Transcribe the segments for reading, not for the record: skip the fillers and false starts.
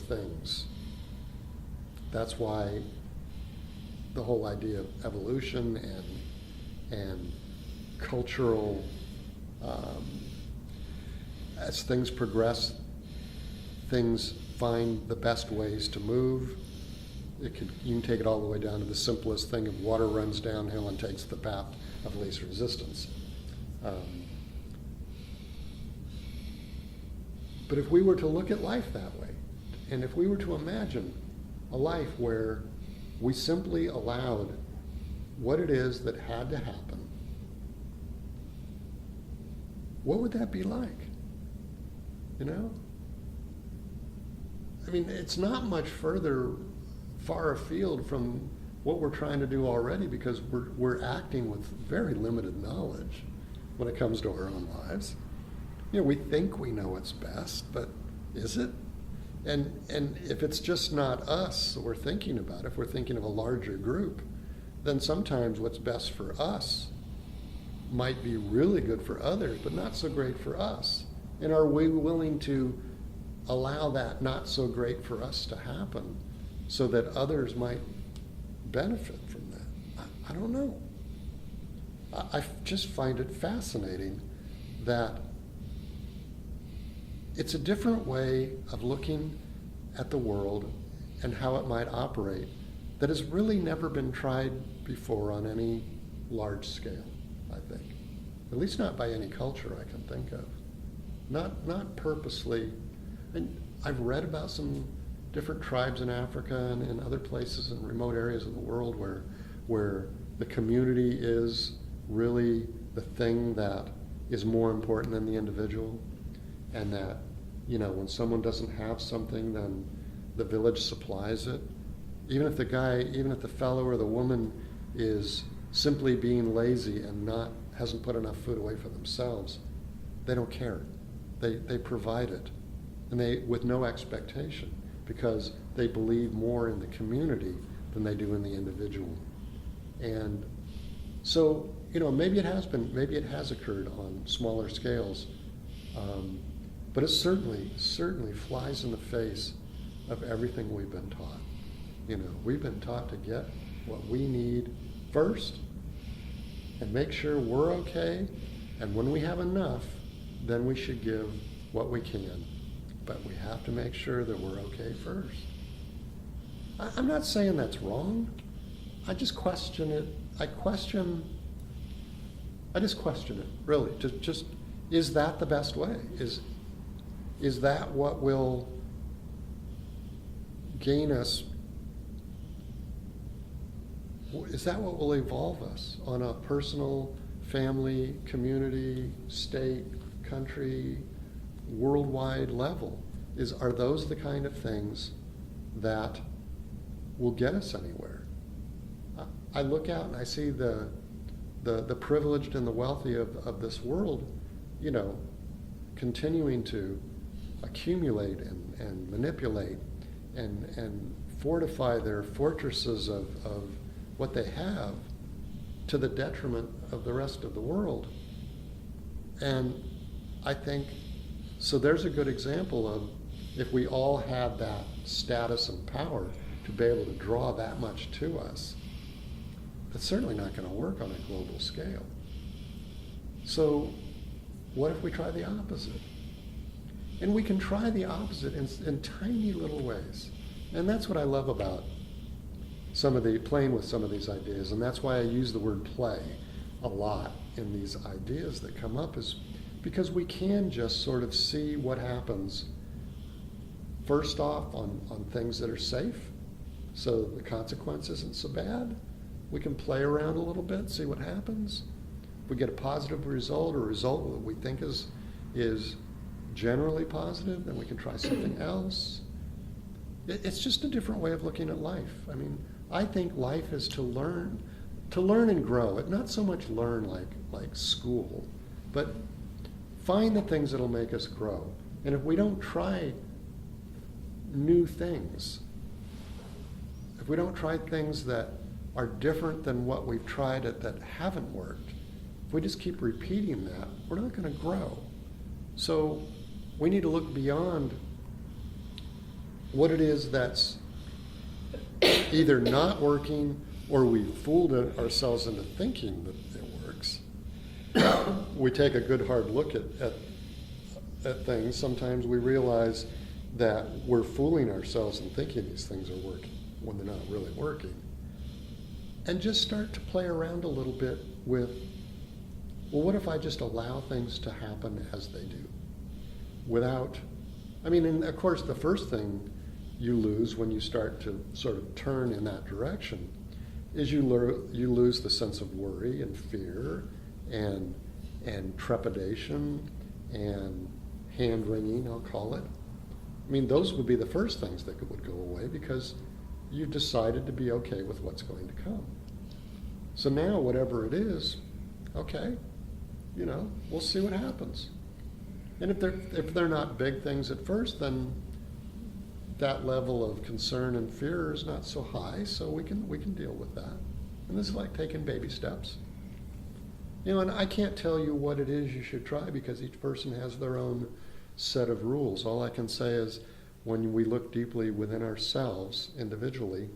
things. That's why the whole idea of evolution and cultural, as things progress, things find the best ways to move. You can take it all the way down to the simplest thing of water runs downhill and takes the path of least resistance. But if we were to look at life that way, and if we were to imagine a life where we simply allowed what it is that had to happen, what would that be like? You know? I mean, it's not much far afield from what we're trying to do already, because we're acting with very limited knowledge when it comes to our own lives. You know, we think we know what's best, but is it? And if it's just not us that we're thinking about, if we're thinking of a larger group, then sometimes what's best for us might be really good for others, but not so great for us. And are we willing to allow that not so great for us to happen so that others might benefit from that? I don't know. I just find it fascinating that it's a different way of looking at the world and how it might operate that has really never been tried before on any large scale, I think. At least not by any culture I can think of. Not purposely. And I've read about some different tribes in Africa and in other places in remote areas of the world where the community is really the thing that is more important than the individual, and that, you know, when someone doesn't have something, then the village supplies it. Even if the fellow or the woman is simply being lazy and hasn't put enough food away for themselves, they don't care. They provide it, and they with no expectation, because they believe more in the community than they do in the individual. And so, you know, maybe it has occurred on smaller scales, but it certainly flies in the face of everything we've been taught. You know, we've been taught to get what we need first and make sure we're okay, and when we have enough, then we should give what we can. But we have to make sure that we're okay first. I'm not saying that's wrong. I just question it. I just question it, really. Just is that the best way? Is that what will gain us? Is that what will evolve us on a personal, family, community, state, country, worldwide level? Are those the kind of things that will get us anywhere? I look out and I see the privileged and the wealthy of this world, you know, continuing to accumulate and manipulate and fortify their fortresses of what they have to the detriment of the rest of the world. And I think, so there's a good example of, if we all had that status and power to be able to draw that much to us, that's certainly not going to work on a global scale. So what if we try the opposite? And we can try the opposite in tiny little ways. And that's what I love about playing with some of these ideas. And that's why I use the word play a lot in these ideas that come up, is because we can just sort of see what happens first off on things that are safe, so the consequence isn't so bad. We can play around a little bit, see what happens. If we get a positive result, or a result that we think is generally positive, then we can try something else. It's just a different way of looking at life. I mean, I think life is to learn and grow. Not so much learn like school, but find the things that'll make us grow. And if we don't try new things, if we don't try things that are different than what we've tried that haven't worked, if we just keep repeating that, we're not going to grow. So we need to look beyond what it is that's either not working or we fooled ourselves into thinking that it works. We take a good hard look at things. Sometimes we realize that we're fooling ourselves and thinking these things are working when they're not really working. And just start to play around a little bit with, well, what if I just allow things to happen as they do? Without, I mean, and of course, the first thing you lose when you start to sort of turn in that direction is you lose the sense of worry and fear and trepidation and hand-wringing, I'll call it. I mean, those would be the first things that would go away because you've decided to be okay with what's going to come. So now, whatever it is, okay, we'll see what happens. And if they're not big things at first, then that level of concern and fear is not so high, so we can deal with that. And this is like taking baby steps. And I can't tell you what it is you should try because each person has their own set of rules. All I can say is when we look deeply within ourselves individually,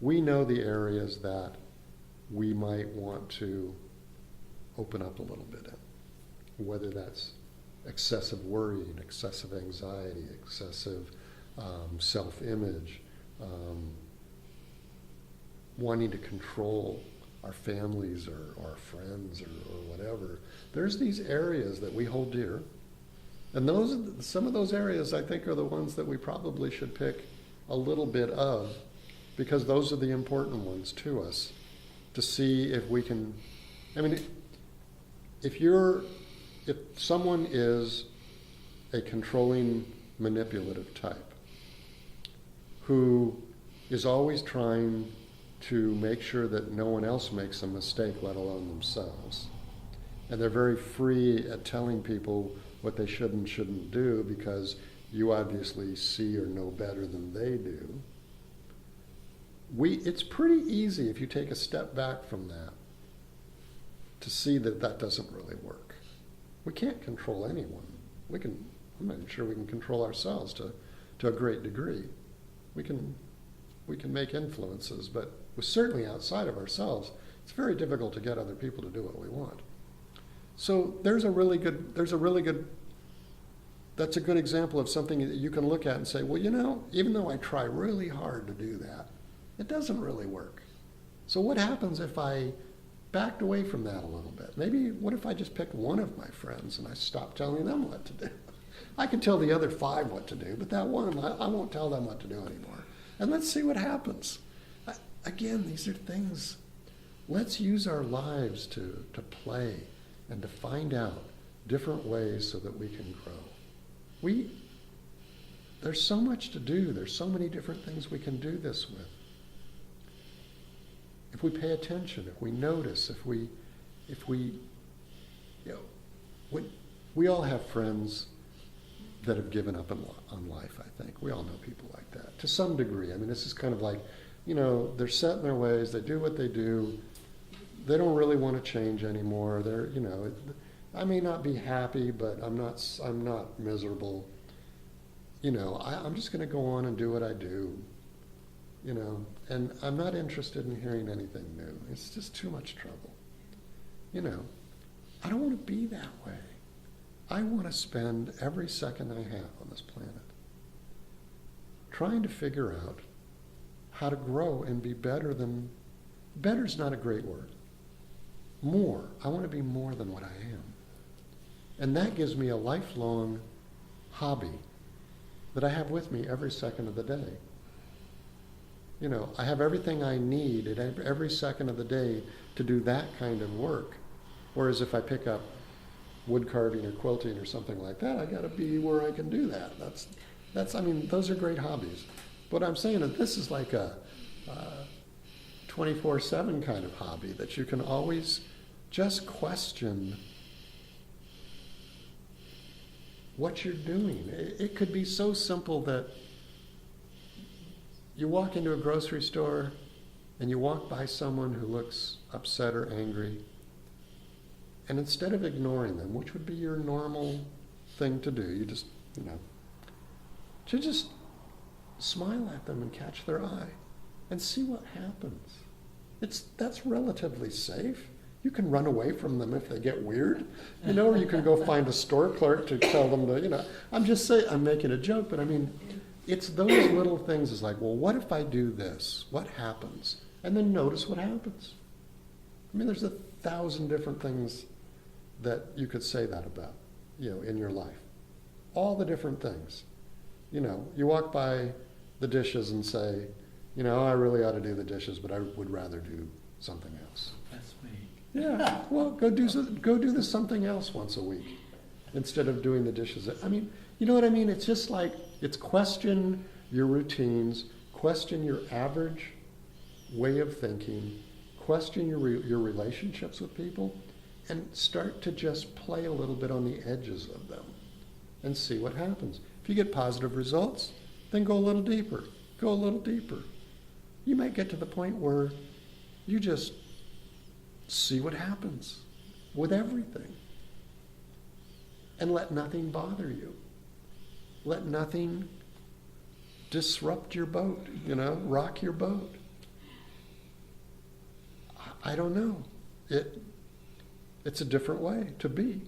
we know the areas that we might want to open up a little bit in, whether that's excessive worry, excessive anxiety, excessive self-image, wanting to control our families or our friends or whatever. There's these areas that we hold dear. And some of those areas, I think, are the ones that we probably should pick a little bit of, because those are the important ones to us, to see if we can. I mean, if someone is a controlling, manipulative type who is always trying to make sure that no one else makes a mistake, let alone themselves, and they're very free at telling people what they should and shouldn't do because you obviously see or know better than they do. It's pretty easy if you take a step back from that to see that that doesn't really work. We can't control anyone. I'm not sure we can control ourselves to a great degree. We can make influences, but we're certainly outside of ourselves. It's very difficult to get other people to do what we want. So that's a good example of something that you can look at and say, well, even though I try really hard to do that, it doesn't really work. So what happens if I backed away from that a little bit? Maybe what if I just picked one of my friends and I stopped telling them what to do? I can tell the other 5 what to do, but that one, I won't tell them what to do anymore. And let's see what happens. Again, these are things, let's use our lives to play and to find out different ways so that we can grow. There's so much to do. There's so many different things we can do this with. If we pay attention, if we notice, if we we all have friends that have given up on life, I think. We all know people like that, to some degree. I mean, this is kind of like, they're set in their ways, they do what they do, they don't really want to change anymore. I may not be happy, but I'm not miserable. I'm just going to go on and do what I do, and I'm not interested in hearing anything new. It's just too much trouble. I don't want to be that way. I want to spend every second I have on this planet trying to figure out how to grow and be better than, better's not a great word. More. I want to be more than what I am. And that gives me a lifelong hobby that I have with me every second of the day. I have everything I need at every second of the day to do that kind of work. Whereas if I pick up wood carving or quilting or something like that, I got to be where I can do that. Those are great hobbies. But I'm saying that this is like a 24/7 kind of hobby that you can always just question what you're doing. It could be so simple that you walk into a grocery store and you walk by someone who looks upset or angry, and instead of ignoring them, which would be your normal thing to do, you just smile at them and catch their eye and see what happens. That's relatively safe. You can run away from them if they get weird, or you can go find a store clerk to tell them to, I'm just saying, I'm making a joke, but I mean, it's those little things. It's like, well, what if I do this? What happens? And then notice what happens. I mean, there's 1,000 different things that you could say that about, in your life. All the different things. You walk by the dishes and say, I really ought to do the dishes, but I would rather do something else. That's me. Yeah, well, go do this something else once a week instead of doing the dishes. I mean, you know what I mean? It's just like, it's question your routines, question your average way of thinking, question your relationships with people, and start to just play a little bit on the edges of them and see what happens. If you get positive results, then go a little deeper. Go a little deeper. You might get to the point where you just see what happens with everything. And let nothing bother you. Let nothing disrupt your boat, rock your boat. I don't know. It's a different way to be.